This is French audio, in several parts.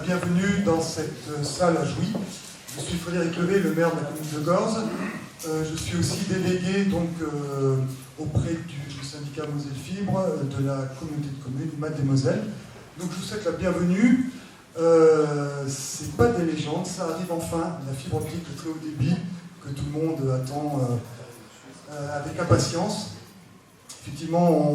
bienvenue dans cette salle à Jouy. Je suis Frédéric Levé, le maire de la commune de Gorze. Je suis aussi délégué donc, auprès du syndicat Moselle Fibre de la communauté de communes Mat-et-Moselle. Donc je vous souhaite la bienvenue. C'est pas des légendes, ça arrive enfin, la fibre optique de très haut débit que tout le monde attend avec impatience. Effectivement,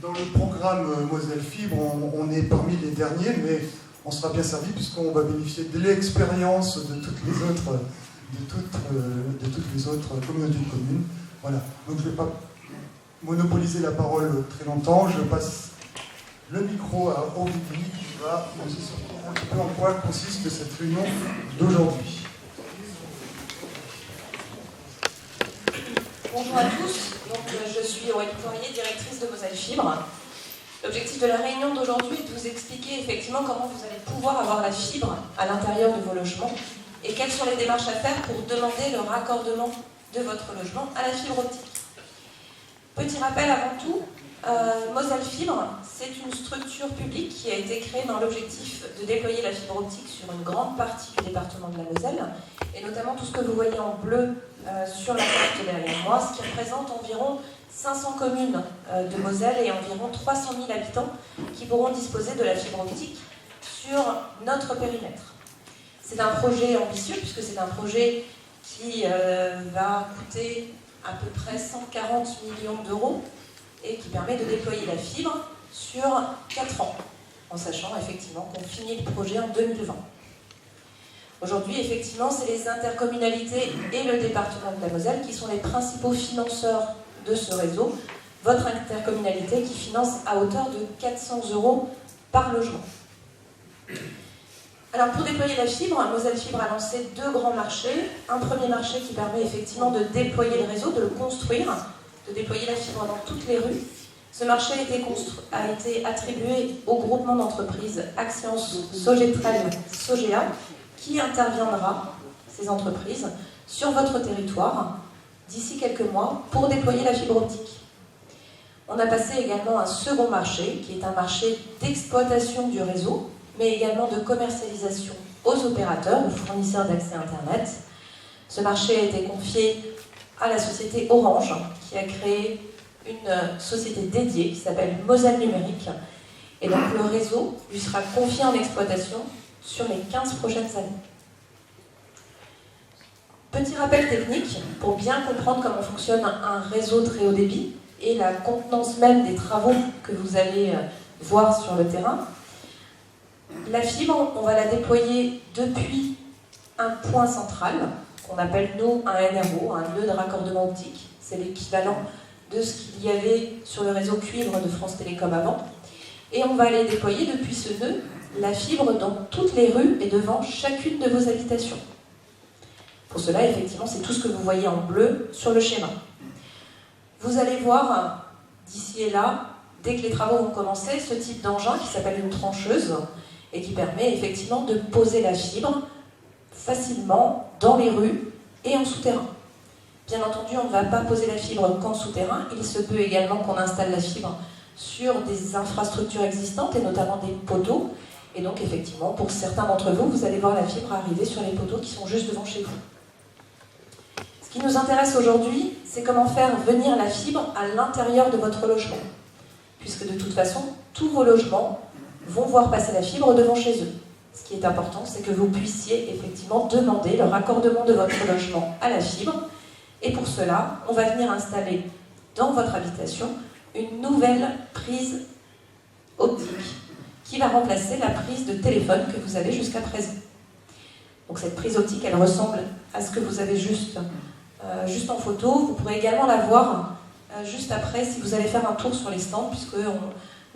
dans le programme Moselle Fibre, on est parmi les derniers, mais on sera bien servi puisqu'on va bénéficier de l'expérience de toutes les autres communautés de communes. Voilà. Donc je ne vais pas monopoliser la parole très longtemps. Je passe le micro à Aurélie qui va nous expliquer un petit peu en quoi consiste cette réunion d'aujourd'hui. Bonjour à tous, je suis Aurélie Poirier, directrice de Moselle Fibre. L'objectif de la réunion d'aujourd'hui est de vous expliquer effectivement comment vous allez pouvoir avoir la fibre à l'intérieur de vos logements et quelles sont les démarches à faire pour demander le raccordement de votre logement à la fibre optique. Petit rappel avant tout, Moselle Fibre, c'est une structure publique qui a été créée dans l'objectif de déployer la fibre optique sur une grande partie du département de la Moselle, et notamment tout ce que vous voyez en bleu sur la carte derrière moi, ce qui représente environ 500 communes de Moselle et environ 300 000 habitants qui pourront disposer de la fibre optique sur notre périmètre. C'est un projet ambitieux puisque c'est un projet qui va coûter à peu près 140 millions d'euros et qui permet de déployer la fibre sur 4 ans, en sachant effectivement qu'on finit le projet en 2020. Aujourd'hui, effectivement, c'est les intercommunalités et le département de la Moselle qui sont les principaux financeurs de ce réseau. Votre intercommunalité qui finance à hauteur de 400 € par logement. Alors pour déployer la fibre, Moselle Fibre a lancé 2 grands marchés. Un premier marché qui permet effectivement de déployer le réseau, de le construire, de déployer la fibre dans toutes les rues. Ce marché a été attribué au groupement d'entreprises Axians Sogetrel Sogea, qui interviendra, ces entreprises, sur votre territoire d'ici quelques mois pour déployer la fibre optique. On a passé également un second marché, qui est un marché d'exploitation du réseau, mais également de commercialisation aux opérateurs, aux fournisseurs d'accès Internet. Ce marché a été confié à la société Orange, qui a créé une société dédiée qui s'appelle Moselle Numérique. Et donc le réseau lui sera confié en exploitation sur les 15 prochaines années. Petit rappel technique pour bien comprendre comment fonctionne un réseau très haut débit et la contenance même des travaux que vous allez voir sur le terrain. La fibre, on va la déployer depuis un point central, qu'on appelle nous un NRO, un nœud de raccordement optique. C'est l'équivalent de ce qu'il y avait sur le réseau cuivre de France Télécom avant. Et on va aller déployer depuis ce nœud la fibre dans toutes les rues et devant chacune de vos habitations. Pour cela, effectivement, c'est tout ce que vous voyez en bleu sur le schéma. Vous allez voir, d'ici et là, dès que les travaux vont commencer, ce type d'engin qui s'appelle une trancheuse et qui permet effectivement de poser la fibre facilement dans les rues et en souterrain. Bien entendu, on ne va pas poser la fibre qu'en souterrain. Il se peut également qu'on installe la fibre sur des infrastructures existantes et notamment des poteaux. Et donc, effectivement, pour certains d'entre vous, vous allez voir la fibre arriver sur les poteaux qui sont juste devant chez vous. Ce qui nous intéresse aujourd'hui, c'est comment faire venir la fibre à l'intérieur de votre logement. Puisque de toute façon, tous vos logements vont voir passer la fibre devant chez eux. Ce qui est important, c'est que vous puissiez effectivement demander le raccordement de votre logement à la fibre. Et pour cela, on va venir installer dans votre habitation une nouvelle prise optique qui va remplacer la prise de téléphone que vous avez jusqu'à présent. Donc cette prise optique, elle ressemble à ce que vous avez juste en photo. Vous pourrez également la voir juste après si vous allez faire un tour sur les stands, puisque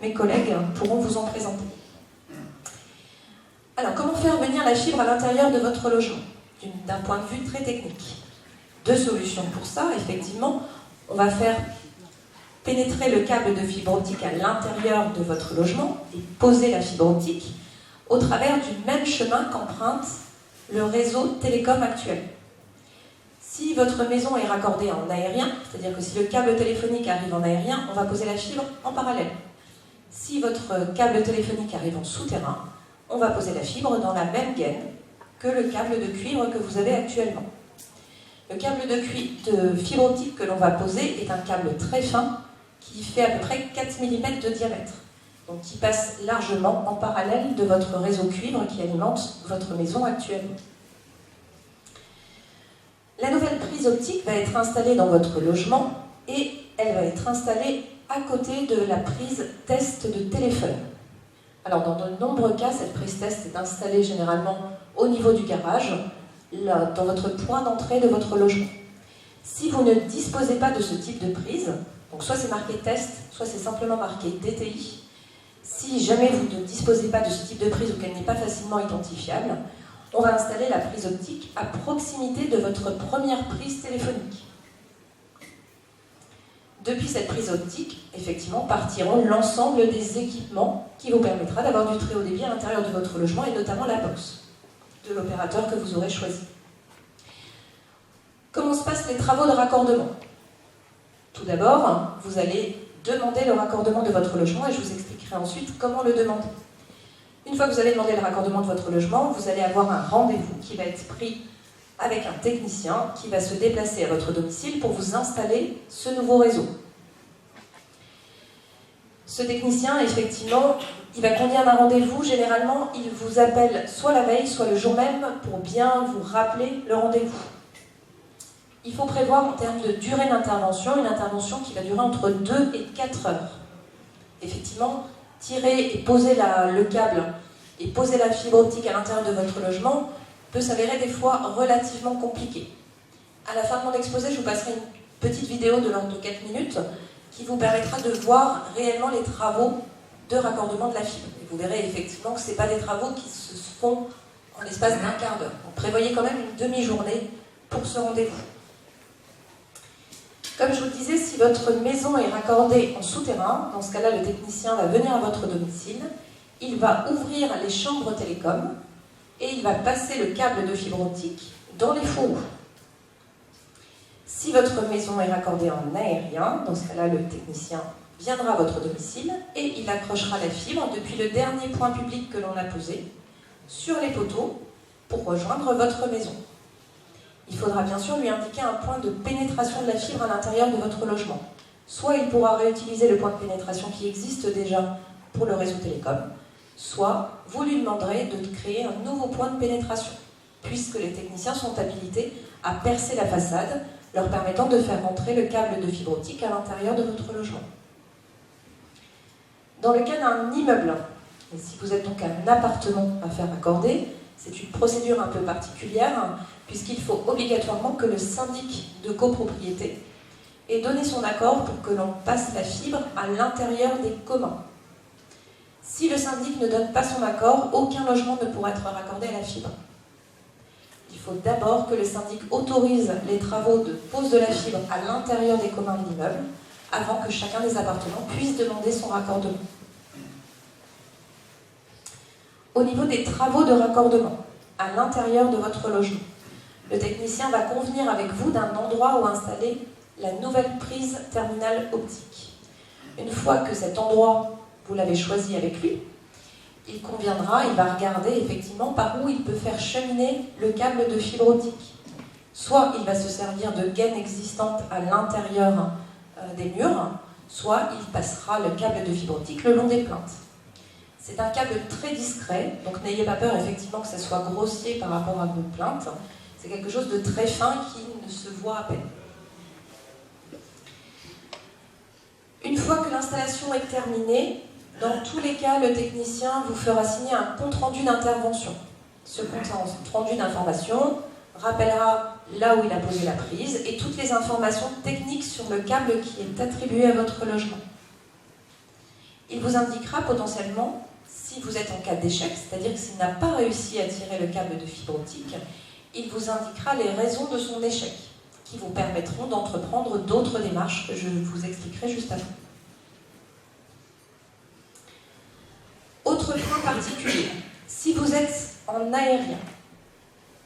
mes collègues pourront vous en présenter. Alors, comment faire venir la fibre à l'intérieur de votre logement d'un point de vue très technique? 2 solutions pour ça, effectivement. On va faire pénétrer le câble de fibre optique à l'intérieur de votre logement et poser la fibre optique au travers du même chemin qu'emprunte le réseau télécom actuel. Si votre maison est raccordée en aérien, c'est-à-dire que si le câble téléphonique arrive en aérien, on va poser la fibre en parallèle. Si votre câble téléphonique arrive en souterrain, on va poser la fibre dans la même gaine que le câble de cuivre que vous avez actuellement. Le câble de fibre optique que l'on va poser est un câble très fin qui fait à peu près 4 mm de diamètre, donc qui passe largement en parallèle de votre réseau cuivre qui alimente votre maison actuellement. La nouvelle prise optique va être installée dans votre logement et elle va être installée à côté de la prise test de téléphone. Alors dans de nombreux cas, cette prise test est installée généralement au niveau du garage, là, dans votre point d'entrée de votre logement. Si vous ne disposez pas de ce type de prise, donc soit c'est marqué test, soit c'est simplement marqué DTI, si jamais vous ne disposez pas de ce type de prise ou qu'elle n'est pas facilement identifiable, on va installer la prise optique à proximité de votre première prise téléphonique. Depuis cette prise optique, effectivement, partiront l'ensemble des équipements qui vous permettra d'avoir du très haut débit à l'intérieur de votre logement et notamment la box de l'opérateur que vous aurez choisi. Comment se passent les travaux de raccordement? Tout d'abord, vous allez demander le raccordement de votre logement et je vous expliquerai ensuite comment le demander. Une fois que vous avez demandé le raccordement de votre logement, vous allez avoir un rendez-vous qui va être pris avec un technicien qui va se déplacer à votre domicile pour vous installer ce nouveau réseau. Ce technicien, effectivement, il va convenir d'un rendez-vous. Généralement, il vous appelle soit la veille, soit le jour même pour bien vous rappeler le rendez-vous. Il faut prévoir en termes de durée d'intervention, une intervention qui va durer entre 2 et 4 heures. Effectivement, tirer et poser le câble et poser la fibre optique à l'intérieur de votre logement peut s'avérer des fois relativement compliqué. À la fin de mon exposé, je vous passerai une petite vidéo de l'ordre de 4 minutes qui vous permettra de voir réellement les travaux de raccordement de la fibre. Et vous verrez effectivement que ce n'est pas des travaux qui se font en l'espace d'un quart d'heure. Donc prévoyez quand même une demi-journée pour ce rendez-vous. Comme je vous le disais, si votre maison est raccordée en souterrain, dans ce cas-là, le technicien va venir à votre domicile, il va ouvrir les chambres télécom et il va passer le câble de fibre optique dans les fourreaux. Si votre maison est raccordée en aérien, dans ce cas-là, le technicien viendra à votre domicile et il accrochera la fibre depuis le dernier point public que l'on a posé sur les poteaux pour rejoindre votre maison. Il faudra bien sûr lui indiquer un point de pénétration de la fibre à l'intérieur de votre logement. Soit il pourra réutiliser le point de pénétration qui existe déjà pour le réseau télécom, soit vous lui demanderez de créer un nouveau point de pénétration, puisque les techniciens sont habilités à percer la façade, leur permettant de faire rentrer le câble de fibre optique à l'intérieur de votre logement. Dans le cas d'un immeuble, et si vous êtes donc un appartement à faire accorder, c'est une procédure un peu particulière, puisqu'il faut obligatoirement que le syndic de copropriété ait donné son accord pour que l'on passe la fibre à l'intérieur des communs. Si le syndic ne donne pas son accord, aucun logement ne pourra être raccordé à la fibre. Il faut d'abord que le syndic autorise les travaux de pose de la fibre à l'intérieur des communs de l'immeuble, avant que chacun des appartements puisse demander son raccordement. Au niveau des travaux de raccordement, à l'intérieur de votre logement, le technicien va convenir avec vous d'un endroit où installer la nouvelle prise terminale optique. Une fois que cet endroit, vous l'avez choisi avec lui, il conviendra, il va regarder effectivement par où il peut faire cheminer le câble de fibre optique. Soit il va se servir de gaines existantes à l'intérieur des murs, soit il passera le câble de fibre optique le long des plinthes. C'est un câble très discret, donc n'ayez pas peur effectivement que ça soit grossier par rapport à vos plinthes. C'est quelque chose de très fin qui ne se voit à peine. Une fois que l'installation est terminée, dans tous les cas, le technicien vous fera signer un compte-rendu d'intervention. Ce compte-rendu d'information rappellera là où il a posé la prise et toutes les informations techniques sur le câble qui est attribué à votre logement. Il vous indiquera potentiellement si vous êtes en cas d'échec, c'est-à-dire que s'il n'a pas réussi à tirer le câble de fibre optique, il vous indiquera les raisons de son échec, qui vous permettront d'entreprendre d'autres démarches que je vous expliquerai juste après. Autre point particulier, si vous êtes en aérien,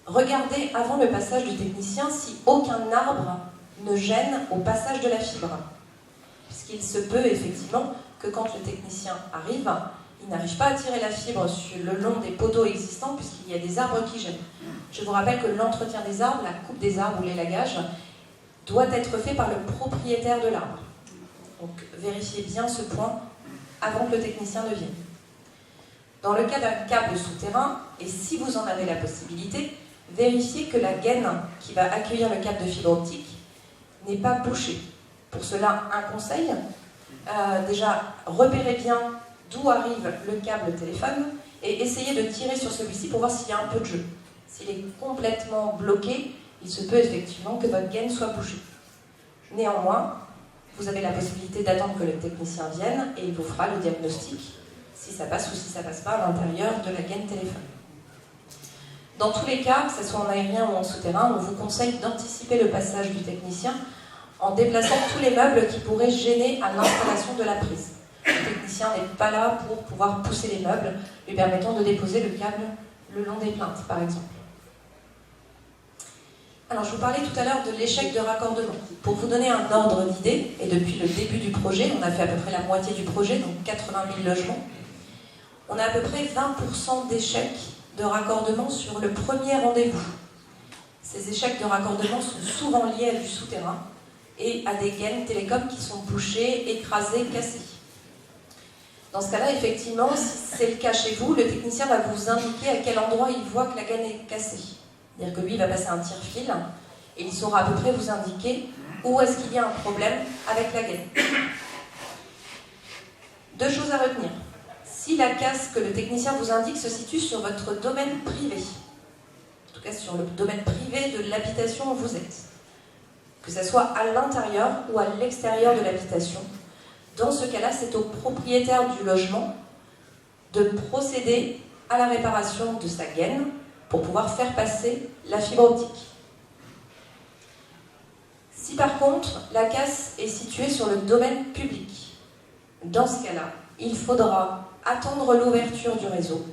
regardez avant le passage du technicien si aucun arbre ne gêne au passage de la fibre. Puisqu'il se peut effectivement que quand le technicien arrive, il n'arrive pas à tirer la fibre le long des poteaux existants puisqu'il y a des arbres qui gênent. Je vous rappelle que l'entretien des arbres, la coupe des arbres ou l'élagage doit être fait par le propriétaire de l'arbre. Donc vérifiez bien ce point avant que le technicien ne vienne. Dans le cas d'un câble souterrain, et si vous en avez la possibilité, vérifiez que la gaine qui va accueillir le câble de fibre optique n'est pas bouchée. Pour cela, un conseil, déjà repérez bien d'où arrive le câble téléphone et essayez de tirer sur celui-ci pour voir s'il y a un peu de jeu. S'il est complètement bloqué, il se peut effectivement que votre gaine soit bouchée. Néanmoins, vous avez la possibilité d'attendre que le technicien vienne et il vous fera le diagnostic, si ça passe ou si ça ne passe pas à l'intérieur de la gaine téléphone. Dans tous les cas, que ce soit en aérien ou en souterrain, on vous conseille d'anticiper le passage du technicien en déplaçant tous les meubles qui pourraient gêner à l'installation de la prise. Le technicien n'est pas là pour pouvoir pousser les meubles, lui permettant de déposer le câble le long des plinthes, par exemple. Alors, je vous parlais tout à l'heure de l'échec de raccordement. Pour vous donner un ordre d'idée, et depuis le début du projet, on a fait à peu près la moitié du projet, donc 80 000 logements, on a à peu près 20% d'échecs de raccordement sur le premier rendez-vous. Ces échecs de raccordement sont souvent liés à du souterrain et à des gaines télécom qui sont bouchées, écrasées, cassées. Dans ce cas-là, effectivement, si c'est le cas chez vous, le technicien va vous indiquer à quel endroit il voit que la gaine est cassée. C'est-à-dire que lui, il va passer un tire-fil et il saura à peu près vous indiquer où est-ce qu'il y a un problème avec la gaine. Deux choses à retenir. Si la casse que le technicien vous indique se situe sur votre domaine privé, en tout cas sur le domaine privé de l'habitation où vous êtes, que ce soit à l'intérieur ou à l'extérieur de l'habitation, dans ce cas-là, c'est au propriétaire du logement de procéder à la réparation de sa gaine pour pouvoir faire passer la fibre optique. Si par contre, la casse est située sur le domaine public, dans ce cas-là, il faudra attendre l'ouverture du réseau,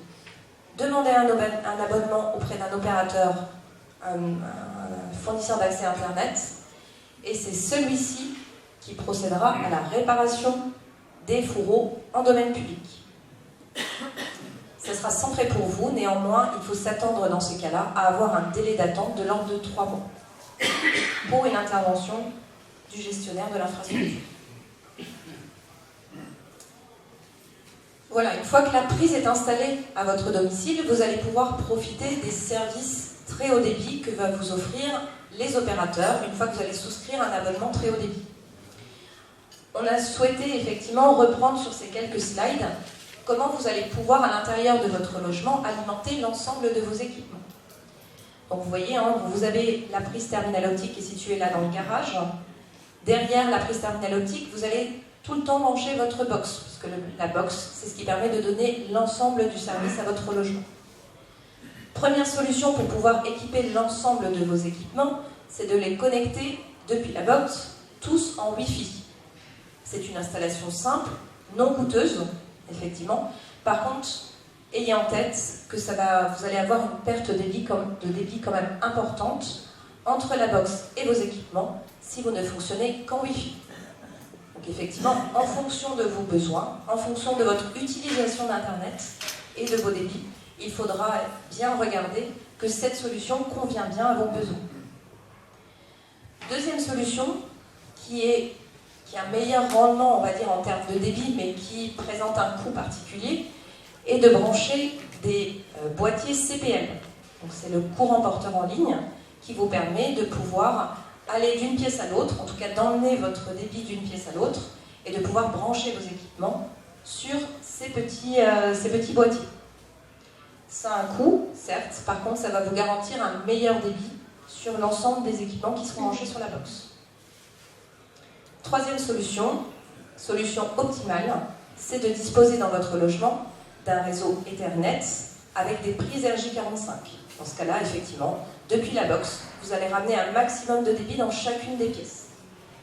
demander un abonnement auprès d'un opérateur, un fournisseur d'accès Internet, et c'est celui-ci qui procédera à la réparation des fourreaux en domaine public. Ce sera sans frais pour vous, néanmoins, il faut s'attendre dans ces cas-là à avoir un délai d'attente de l'ordre de 3 mois pour une intervention du gestionnaire de l'infrastructure. Voilà, une fois que la prise est installée à votre domicile, vous allez pouvoir profiter des services très haut débit que va vous offrir les opérateurs une fois que vous allez souscrire un abonnement très haut débit. On a souhaité effectivement reprendre sur ces quelques slides comment vous allez pouvoir à l'intérieur de votre logement alimenter l'ensemble de vos équipements. Donc vous voyez, vous avez la prise terminale optique qui est située là dans le garage. Derrière la prise terminale optique, vous allez tout le temps brancher votre box, puisque la box, c'est ce qui permet de donner l'ensemble du service à votre logement. Première solution pour pouvoir équiper l'ensemble de vos équipements, c'est de les connecter depuis la box, tous en Wi-Fi. C'est une installation simple, non coûteuse, effectivement. Par contre, ayez en tête que vous allez avoir une perte de débit quand même importante entre la box et vos équipements si vous ne fonctionnez qu'en Wi-Fi. Donc effectivement, en fonction de vos besoins, en fonction de votre utilisation d'Internet et de vos débits, il faudra bien regarder que cette solution convient bien à vos besoins. Deuxième solution, qui a un meilleur rendement, on va dire, en termes de débit, mais qui présente un coût particulier, est de brancher des boîtiers CPL. Donc c'est le courant porteur en ligne qui vous permet de pouvoir aller d'une pièce à l'autre, en tout cas d'emmener votre débit d'une pièce à l'autre, et de pouvoir brancher vos équipements sur ces petits boîtiers. Ça a un coût, certes, par contre ça va vous garantir un meilleur débit sur l'ensemble des équipements qui seront branchés sur la box. Troisième solution optimale, c'est de disposer dans votre logement d'un réseau Ethernet avec des prises RJ45. Dans ce cas-là, effectivement, depuis la box, vous allez ramener un maximum de débit dans chacune des pièces.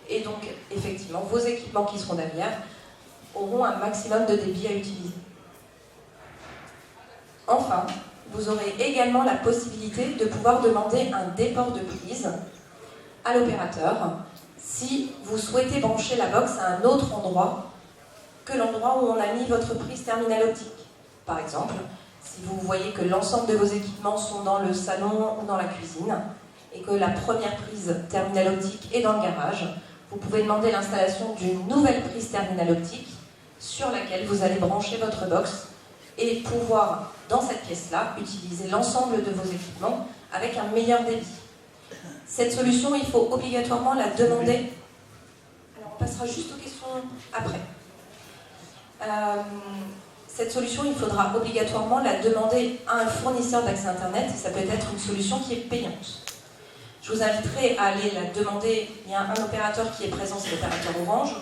Et donc, effectivement, vos équipements qui seront derrière auront un maximum de débit à utiliser. Enfin, vous aurez également la possibilité de pouvoir demander un déport de prise à l'opérateur si vous souhaitez brancher la box à un autre endroit que l'endroit où on a mis votre prise terminale optique. Par exemple, si vous voyez que l'ensemble de vos équipements sont dans le salon ou dans la cuisine, et que la première prise terminale optique est dans le garage, vous pouvez demander l'installation d'une nouvelle prise terminale optique sur laquelle vous allez brancher votre box et pouvoir, dans cette pièce-là, utiliser l'ensemble de vos équipements avec un meilleur débit. Cette solution, il faut obligatoirement la demander. Alors, on passera juste aux questions après. Cette solution, il faudra obligatoirement la demander à un fournisseur d'accès Internet et ça peut être une solution qui est payante. Je vous inviterai à aller la demander. Il y a un opérateur qui est présent, c'est l'opérateur Orange.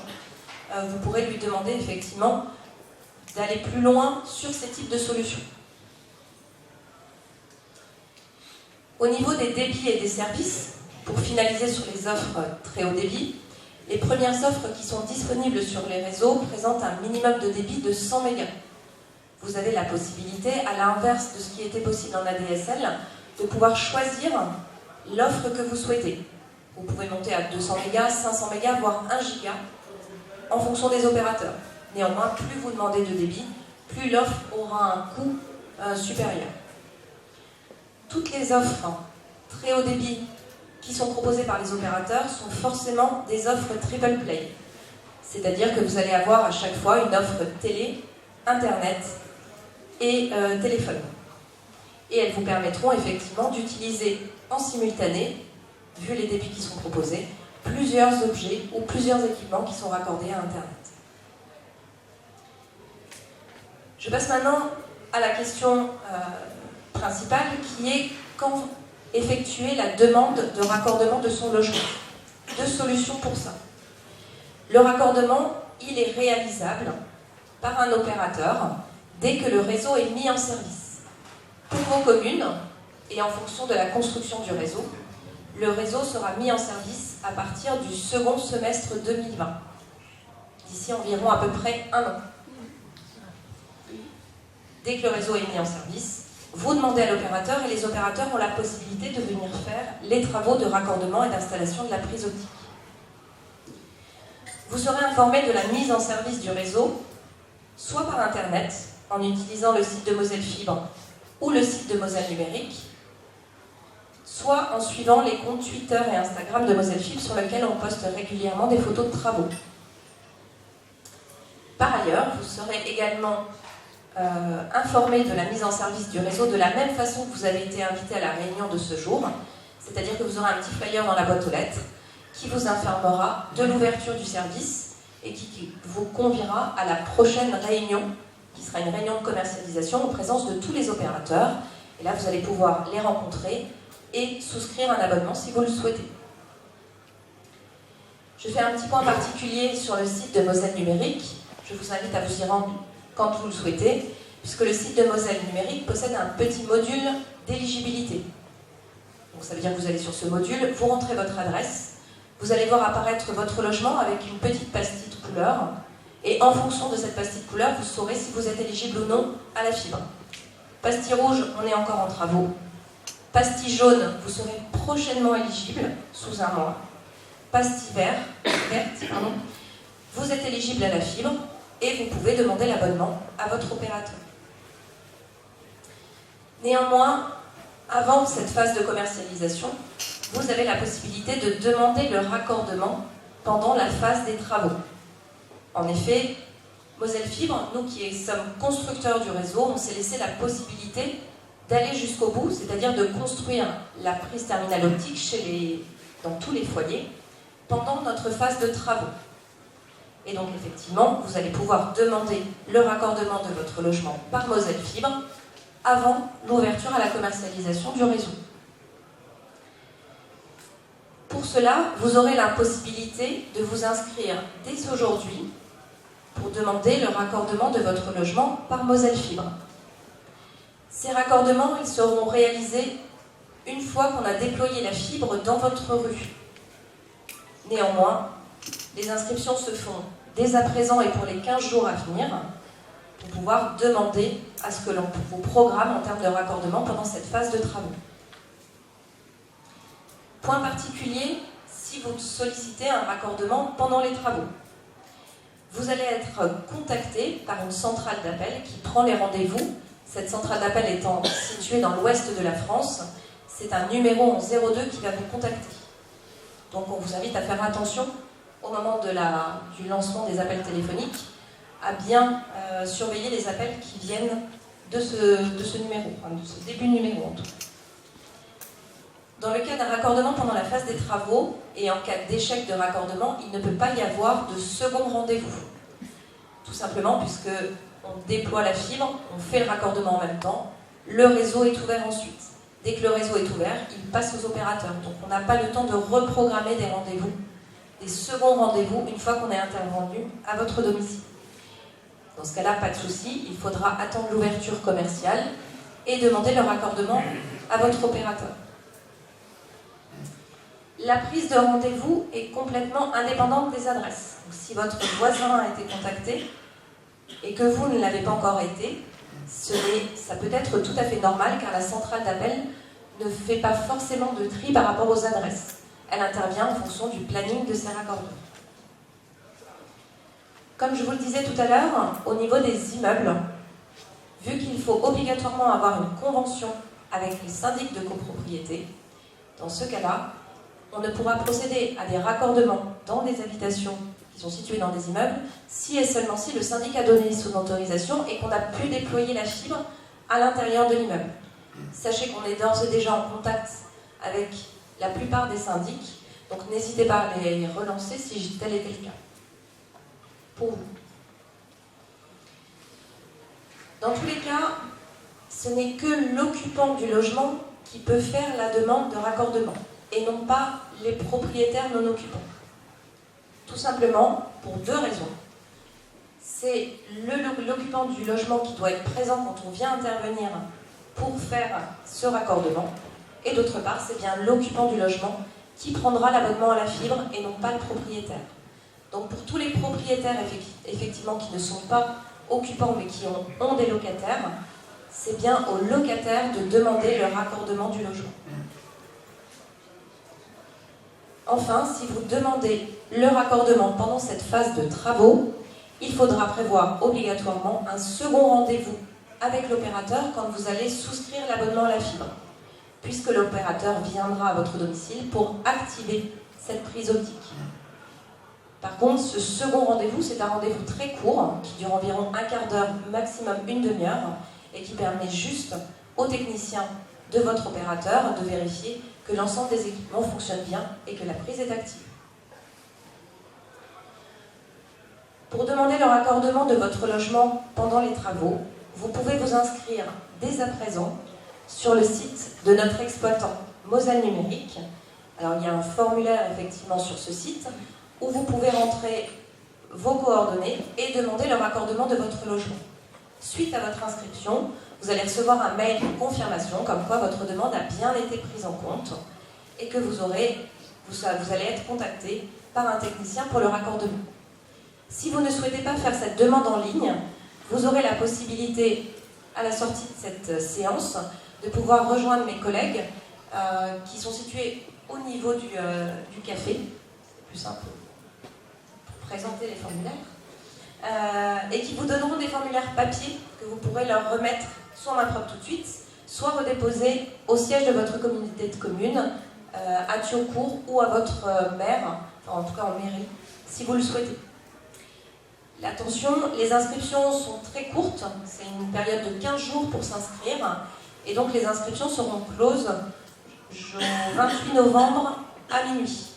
Vous pourrez lui demander effectivement d'aller plus loin sur ces types de solutions. Au niveau des débits et des services, pour finaliser sur les offres très haut débit, les premières offres qui sont disponibles sur les réseaux présentent un minimum de débit de 100 mégas. Vous avez la possibilité, à l'inverse de ce qui était possible en ADSL, de pouvoir choisir l'offre que vous souhaitez. Vous pouvez monter à 200 mégas, 500 mégas, voire 1 giga, en fonction des opérateurs. Néanmoins, plus vous demandez de débit, plus l'offre aura un coût supérieur. Toutes les offres très haut débit qui sont proposées par les opérateurs sont forcément des offres triple play. C'est-à-dire que vous allez avoir à chaque fois une offre télé, internet et téléphone. Et elles vous permettront effectivement d'utiliser en simultané, vu les débits qui sont proposés, plusieurs objets ou plusieurs équipements qui sont raccordés à Internet. Je passe maintenant à la question principale qui est quand effectuer la demande de raccordement de son logement. Deux solutions pour ça. Le raccordement, il est réalisable par un opérateur dès que le réseau est mis en service. Pour vos communes, et en fonction de la construction du réseau, le réseau sera mis en service à partir du second semestre 2020, d'ici environ à peu près 1 an. Dès que le réseau est mis en service, vous demandez à l'opérateur et les opérateurs ont la possibilité de venir faire les travaux de raccordement et d'installation de la prise optique. Vous serez informé de la mise en service du réseau, soit par Internet, en utilisant le site de Moselle Fibre ou le site de Moselle Numérique, soit en suivant les comptes Twitter et Instagram de Moselle Fibre sur lesquels on poste régulièrement des photos de travaux. Par ailleurs, vous serez également informé de la mise en service du réseau de la même façon que vous avez été invité à la réunion de ce jour, c'est-à-dire que vous aurez un petit flyer dans la boîte aux lettres qui vous informera de l'ouverture du service et qui vous conviera à la prochaine réunion, qui sera une réunion de commercialisation en présence de tous les opérateurs. Et là, vous allez pouvoir les rencontrer et souscrire un abonnement si vous le souhaitez. Je fais un petit point particulier sur le site de Moselle Numérique. Je vous invite à vous y rendre quand vous le souhaitez, puisque le site de Moselle Numérique possède un petit module d'éligibilité. Donc ça veut dire que vous allez sur ce module, vous rentrez votre adresse, vous allez voir apparaître votre logement avec une petite pastille de couleur, et en fonction de cette pastille de couleur, vous saurez si vous êtes éligible ou non à la fibre. Pastille rouge, on est encore en travaux. Pastille jaune, vous serez prochainement éligible, sous 1 mois. Pastille verte, vous êtes éligible à la fibre, et vous pouvez demander l'abonnement à votre opérateur. Néanmoins, avant cette phase de commercialisation, vous avez la possibilité de demander le raccordement pendant la phase des travaux. En effet, Moselle Fibre, nous qui sommes constructeurs du réseau, on s'est laissé la possibilité d'aller jusqu'au bout, c'est-à-dire de construire la prise terminale optique dans tous les foyers pendant notre phase de travaux. Et donc, effectivement, vous allez pouvoir demander le raccordement de votre logement par Moselle Fibre avant l'ouverture à la commercialisation du réseau. Pour cela, vous aurez la possibilité de vous inscrire dès aujourd'hui pour demander le raccordement de votre logement par Moselle Fibre. Ces raccordements, ils seront réalisés une fois qu'on a déployé la fibre dans votre rue. Néanmoins, les inscriptions se font dès à présent et pour les 15 jours à venir pour pouvoir demander à ce que l'on vous programme en termes de raccordement pendant cette phase de travaux. Point particulier, si vous sollicitez un raccordement pendant les travaux. vous allez être contacté par une centrale d'appel qui prend les rendez-vous. Cette centrale d'appel étant située dans l'ouest de la France, c'est un numéro en 02 qui va vous contacter. Donc on vous invite à faire attention au moment du lancement des appels téléphoniques, à bien surveiller les appels qui viennent de ce numéro, enfin de ce début de numéro en tout cas. Dans le cas d'un raccordement pendant la phase des travaux, et en cas d'échec de raccordement, il ne peut pas y avoir de second rendez-vous. Tout simplement puisque on déploie la fibre, on fait le raccordement en même temps, le réseau est ouvert ensuite. Dès que le réseau est ouvert, il passe aux opérateurs. Donc on n'a pas le temps de reprogrammer des rendez-vous, des seconds rendez-vous, une fois qu'on est intervenu à votre domicile. Dans ce cas-là, pas de souci, il faudra attendre l'ouverture commerciale et demander le raccordement à votre opérateur. La prise de rendez-vous est complètement indépendante des adresses. Donc, si votre voisin a été contacté et que vous ne l'avez pas encore été, ça peut être tout à fait normal car la centrale d'appel ne fait pas forcément de tri par rapport aux adresses. Elle intervient en fonction du planning de ses raccordements. Comme je vous le disais tout à l'heure, au niveau des immeubles, vu qu'il faut obligatoirement avoir une convention avec les syndics de copropriété, dans ce cas-là, on ne pourra procéder à des raccordements dans des habitations qui sont situées dans des immeubles si et seulement si le syndic a donné son autorisation et qu'on a pu déployer la fibre à l'intérieur de l'immeuble. Sachez qu'on est d'ores et déjà en contact avec la plupart des syndics, donc n'hésitez pas à les relancer si tel était le cas. Pour vous. Dans tous les cas, ce n'est que l'occupant du logement qui peut faire la demande de raccordement et non pas les propriétaires non occupants. Tout simplement pour deux raisons. C'est l'occupant du logement qui doit être présent quand on vient intervenir pour faire ce raccordement, et d'autre part, c'est bien l'occupant du logement qui prendra l'abonnement à la fibre et non pas le propriétaire. Donc pour tous les propriétaires effectivement qui ne sont pas occupants mais qui ont des locataires, c'est bien aux locataires de demander le raccordement du logement. Enfin, si vous demandez le raccordement pendant cette phase de travaux, il faudra prévoir obligatoirement un second rendez-vous avec l'opérateur quand vous allez souscrire l'abonnement à la fibre, puisque l'opérateur viendra à votre domicile pour activer cette prise optique. Par contre, ce second rendez-vous, c'est un rendez-vous très court, qui dure environ un quart d'heure, maximum une demi-heure, et qui permet juste au technicien de votre opérateur de vérifier que l'ensemble des équipements fonctionne bien et que la prise est active. Pour demander le raccordement de votre logement pendant les travaux, vous pouvez vous inscrire dès à présent sur le site de notre exploitant Moselle Numérique. Alors il y a un formulaire effectivement sur ce site où vous pouvez rentrer vos coordonnées et demander le raccordement de votre logement. Suite à votre inscription, vous allez recevoir un mail de confirmation comme quoi votre demande a bien été prise en compte et que vous allez être contacté par un technicien pour le raccordement. Si vous ne souhaitez pas faire cette demande en ligne, vous aurez la possibilité, à la sortie de cette séance, de pouvoir rejoindre mes collègues qui sont situés au niveau du café. C'est plus simple pour présenter les formulaires. Et qui vous donneront des formulaires papier que vous pourrez leur remettre soit en main propre tout de suite, soit redéposer au siège de votre communauté de communes, à Thioncourt ou à votre maire, en tout cas en mairie, si vous le souhaitez. Attention, les inscriptions sont très courtes, c'est une période de 15 jours pour s'inscrire, et donc les inscriptions seront closes au 28 novembre à minuit.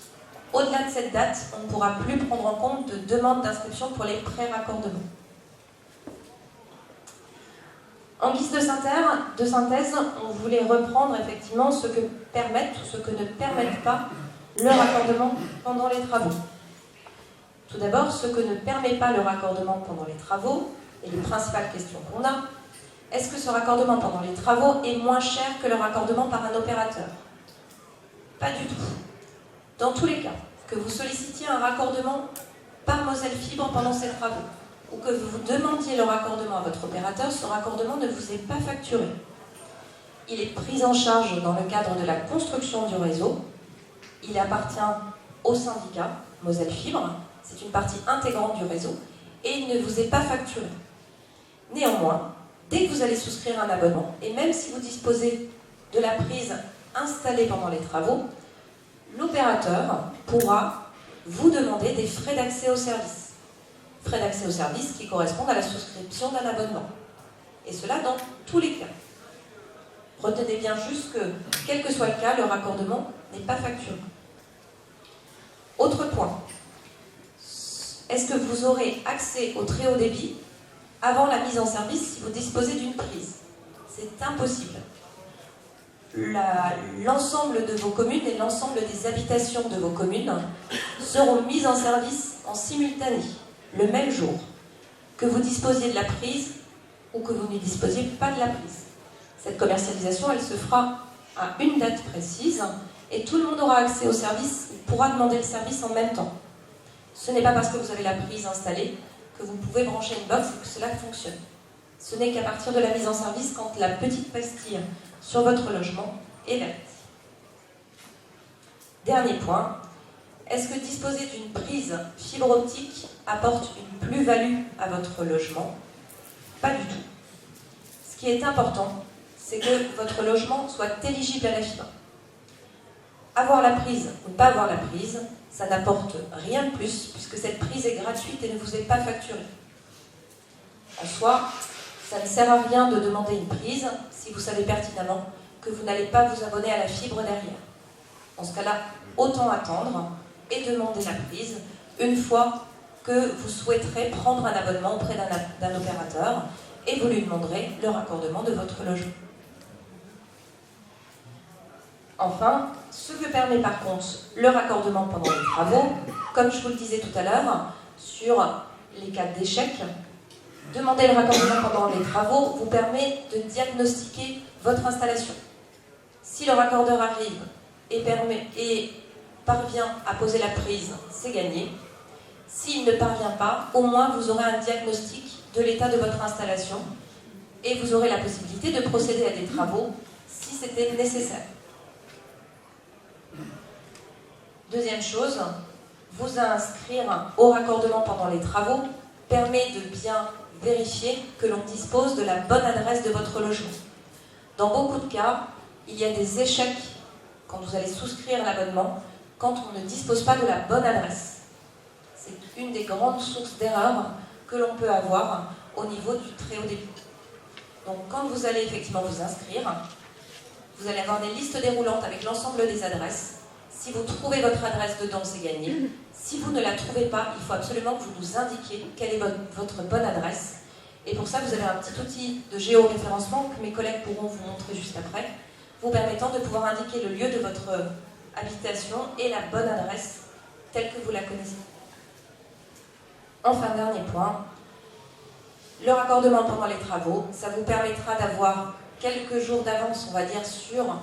Au-delà de cette date, on ne pourra plus prendre en compte de demandes d'inscription pour les pré-raccordements. En guise de synthèse, on voulait reprendre effectivement ce que permettent ou ce que ne permettent pas le raccordement pendant les travaux. Tout d'abord, ce que ne permet pas le raccordement pendant les travaux, et les principales questions qu'on a, est-ce que ce raccordement pendant les travaux est moins cher que le raccordement par un opérateur? Pas du tout. Dans tous les cas, que vous sollicitiez un raccordement par Moselle Fibre pendant ces travaux, ou que vous demandiez le raccordement à votre opérateur, ce raccordement ne vous est pas facturé. Il est pris en charge dans le cadre de la construction du réseau. Il appartient au syndicat Moselle Fibre. C'est une partie intégrante du réseau. et il ne vous est pas facturé. Néanmoins, dès que vous allez souscrire un abonnement, et même si vous disposez de la prise installée pendant les travaux, l'opérateur pourra vous demander des frais d'accès au service. Frais d'accès au service qui correspondent à la souscription d'un abonnement. Et cela dans tous les cas. Retenez bien juste que, quel que soit le cas, le raccordement n'est pas facturé. Autre point. Est-ce que vous aurez accès au très haut débit avant la mise en service si vous disposez d'une prise? C'est impossible. L'ensemble de vos communes et l'ensemble des habitations de vos communes seront mises en service en simultané, le même jour, que vous disposiez de la prise ou que vous ne disposiez pas de la prise. Cette commercialisation, elle se fera à une date précise et tout le monde aura accès au service, il pourra demander le service en même temps. Ce n'est pas parce que vous avez la prise installée que vous pouvez brancher une box et que cela fonctionne. Ce n'est qu'à partir de la mise en service quand la petite pastille sur votre logement est verte. Dernier point, est-ce que disposer d'une prise fibre optique apporte une plus-value à votre logement? Pas du tout. Ce qui est important, c'est que votre logement soit éligible à la fibre. Avoir la prise ou ne pas avoir la prise, ça n'apporte rien de plus, puisque cette prise est gratuite et ne vous est pas facturée. En soi, ça ne sert à rien de demander une prise si vous savez pertinemment que vous n'allez pas vous abonner à la fibre derrière. Dans ce cas-là, autant attendre et demander la prise une fois que vous souhaiterez prendre un abonnement auprès d'un opérateur et vous lui demanderez le raccordement de votre logement. Enfin, ce que permet par contre le raccordement pendant les travaux, comme je vous le disais tout à l'heure, sur les cas d'échec, demander le raccordement pendant les travaux vous permet de diagnostiquer votre installation. Si le raccordeur arrive et parvient à poser la prise, c'est gagné. S'il ne parvient pas, au moins vous aurez un diagnostic de l'état de votre installation et vous aurez la possibilité de procéder à des travaux si c'était nécessaire. Deuxième chose, vous inscrire au raccordement pendant les travaux permet de bien vérifier que l'on dispose de la bonne adresse de votre logement. Dans beaucoup de cas, il y a des échecs quand vous allez souscrire l'abonnement, quand on ne dispose pas de la bonne adresse. C'est une des grandes sources d'erreurs que l'on peut avoir au niveau du très haut débit. Donc quand vous allez effectivement vous inscrire, vous allez avoir des listes déroulantes avec l'ensemble des adresses. Si vous trouvez votre adresse dedans, c'est gagné. Si vous ne la trouvez pas, il faut absolument que vous nous indiquiez quelle est votre bonne adresse. Et pour ça, vous avez un petit outil de géoréférencement que mes collègues pourront vous montrer juste après, vous permettant de pouvoir indiquer le lieu de votre habitation et la bonne adresse telle que vous la connaissez. Enfin, dernier point, le raccordement pendant les travaux, ça vous permettra d'avoir quelques jours d'avance, on va dire, sur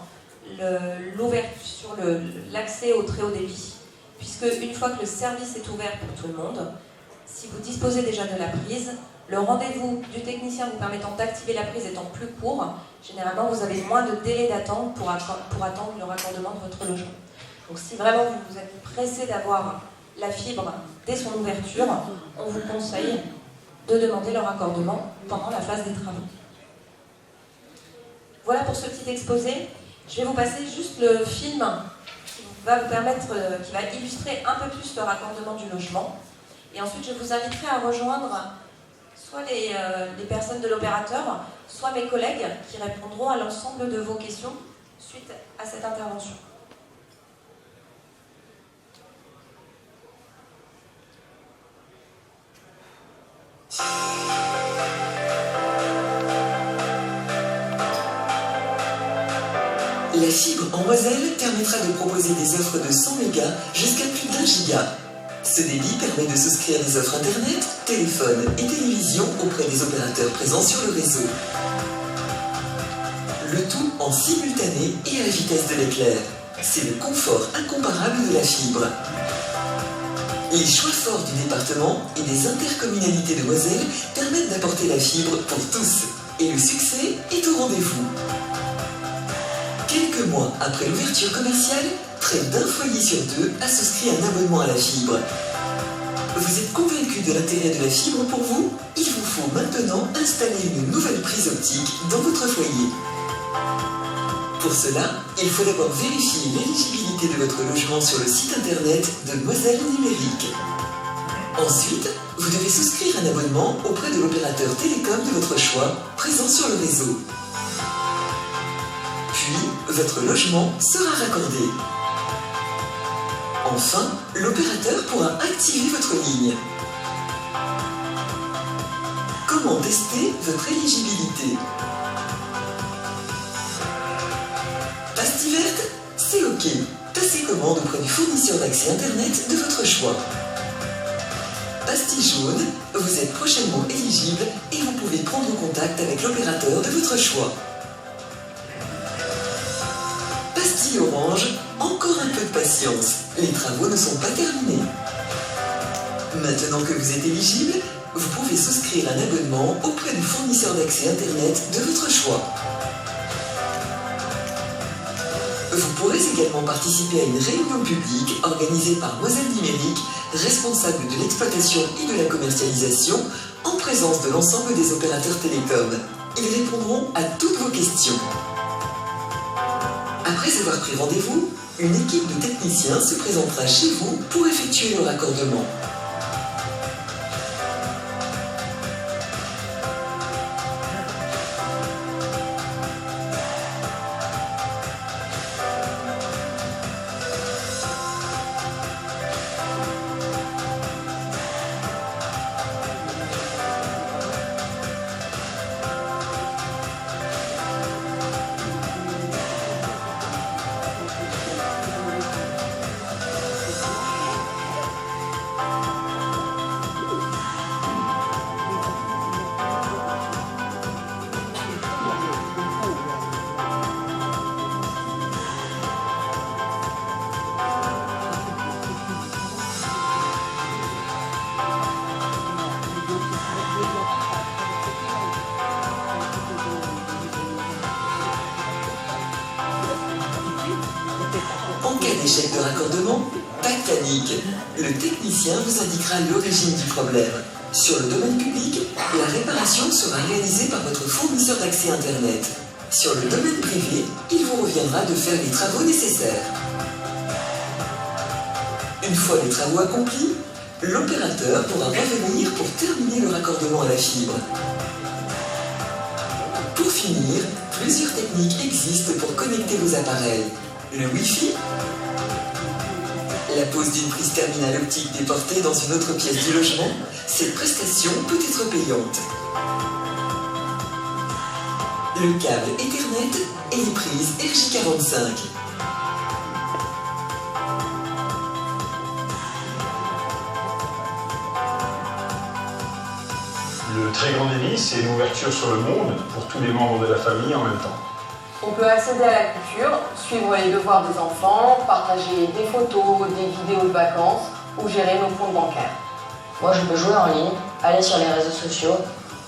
l'accès au très haut débit, puisque une fois que le service est ouvert pour tout le monde, si vous disposez déjà de la prise, le rendez-vous du technicien vous permettant d'activer la prise étant plus court, généralement vous avez moins de délai d'attente pour attendre le raccordement de votre logement. Donc si vraiment vous êtes pressé d'avoir la fibre dès son ouverture, on vous conseille de demander le raccordement pendant la phase des travaux. Voilà pour ce petit exposé. Je vais vous passer juste le film qui va vous permettre, qui va illustrer un peu plus le raccordement du logement. Et ensuite, je vous inviterai à rejoindre soit les personnes de l'opérateur, soit mes collègues qui répondront à l'ensemble de vos questions suite à cette intervention. La fibre en Moselle permettra de proposer des offres de 100 mégas jusqu'à plus d'1 giga. Ce débit permet de souscrire des offres Internet, téléphone et télévision auprès des opérateurs présents sur le réseau. Le tout en simultané et à la vitesse de l'éclair. C'est le confort incomparable de la fibre. Les choix forts du département et des intercommunalités de Moselle permettent d'apporter la fibre pour tous. Et le succès est au rendez-vous. Quelques mois après l'ouverture commerciale, près d'1 foyer sur 2 a souscrit un abonnement à la fibre. Vous êtes convaincu de l'intérêt de la fibre pour vous? Il vous faut maintenant installer une nouvelle prise optique dans votre foyer. Pour cela, il faut d'abord vérifier l'éligibilité de votre logement sur le site internet de Moselle Numérique. Ensuite, vous devez souscrire un abonnement auprès de l'opérateur télécom de votre choix, présent sur le réseau. Puis, votre logement sera raccordé. Enfin, l'opérateur pourra activer votre ligne. Comment tester votre éligibilité? Pastille verte? C'est OK. Passez commande auprès du fournisseur d'accès Internet de votre choix. Pastille jaune, vous êtes prochainement éligible et vous pouvez prendre contact avec l'opérateur de votre choix. Pastille orange, encore un peu de patience, les travaux ne sont pas terminés. Maintenant que vous êtes éligible, vous pouvez souscrire un abonnement auprès du fournisseur d'accès Internet de votre choix. Vous pourrez également participer à une réunion publique organisée par Moselle Numérique, responsable de l'exploitation et de la commercialisation, en présence de l'ensemble des opérateurs télécoms. Ils répondront à toutes vos questions. Après avoir pris rendez-vous, une équipe de techniciens se présentera chez vous pour effectuer le raccordement. En cas d'échec de raccordement, pas de panique. Le technicien vous indiquera l'origine du problème. Sur le domaine public, la réparation sera réalisée par votre fournisseur d'accès Internet. Sur le domaine privé, il vous reviendra de faire les travaux nécessaires. Une fois les travaux accomplis, l'opérateur pourra revenir pour terminer le raccordement à la fibre. Pour finir, plusieurs techniques existent pour connecter vos appareils. Le Wi-Fi, la pose d'une prise terminale optique déportée dans une autre pièce du logement, cette prestation peut être payante. Le câble Ethernet et les prises RJ45. Le très grand débit, c'est une ouverture sur le monde pour tous les membres de la famille en même temps. On peut accéder à la culture, suivre les devoirs des enfants, partager des photos, des vidéos de vacances ou gérer nos comptes bancaires. Moi, je peux jouer en ligne, aller sur les réseaux sociaux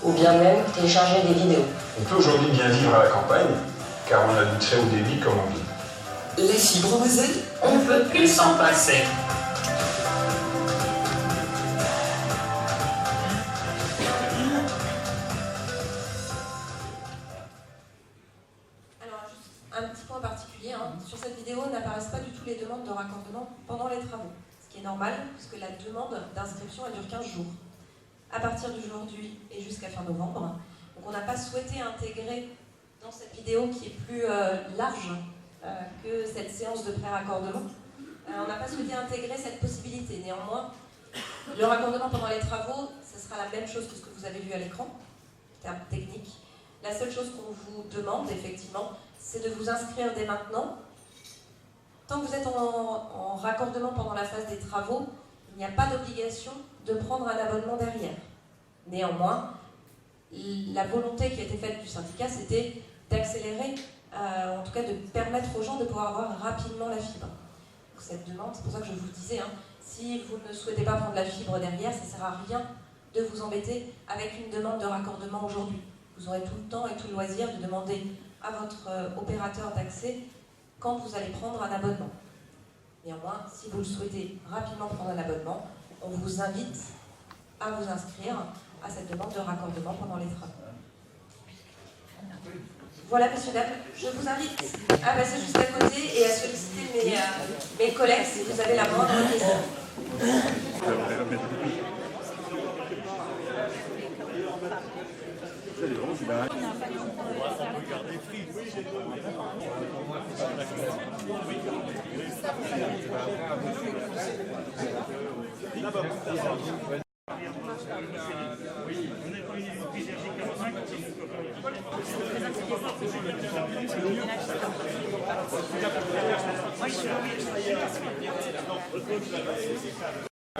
ou bien même télécharger des vidéos. On peut aujourd'hui bien vivre à la campagne, car on a du très haut débit comme en ville. La fibre en Moselle, On ne peut plus s'en passer. Alors, juste un petit point particulier, sur cette vidéo n'apparaissent pas du tout les demandes de raccordement pendant les travaux, ce qui est normal puisque la demande d'inscription elle dure 15 jours, à partir d'aujourd'hui et jusqu'à fin novembre. Donc on n'a pas souhaité intégrer dans cette vidéo qui est plus large que cette séance de pré-raccordement, on n'a pas souhaité intégrer cette possibilité. Néanmoins, le raccordement pendant les travaux, ce sera la même chose que ce que vous avez vu à l'écran, en termes techniques. La seule chose qu'on vous demande, effectivement, c'est de vous inscrire dès maintenant. Tant que vous êtes en raccordement pendant la phase des travaux, il n'y a pas d'obligation de prendre un abonnement derrière. Néanmoins, la volonté qui a été faite du syndicat, c'était d'accélérer, en tout cas de permettre aux gens de pouvoir avoir rapidement la fibre. Donc cette demande, c'est pour ça que je vous disais, si vous ne souhaitez pas prendre la fibre derrière, ça ne sert à rien de vous embêter avec une demande de raccordement aujourd'hui. Vous aurez tout le temps et tout le loisir de demander à votre opérateur d'accès quand vous allez prendre un abonnement. Néanmoins, si vous le souhaitez rapidement prendre un abonnement, on vous invite à vous inscrire à cette demande de raccordement pendant les travaux. Voilà, messieurs, dames, je vous invite à passer juste à côté et à solliciter mes collègues si vous avez la moindre question.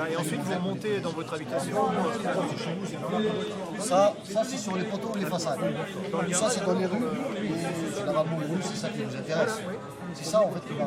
Et ensuite vous remontez dans votre habitation. Ça c'est sur les poteaux ou les façades. Ça c'est dans les rues, et généralement les rues c'est ça qui nous intéresse. C'est ça en fait qui va...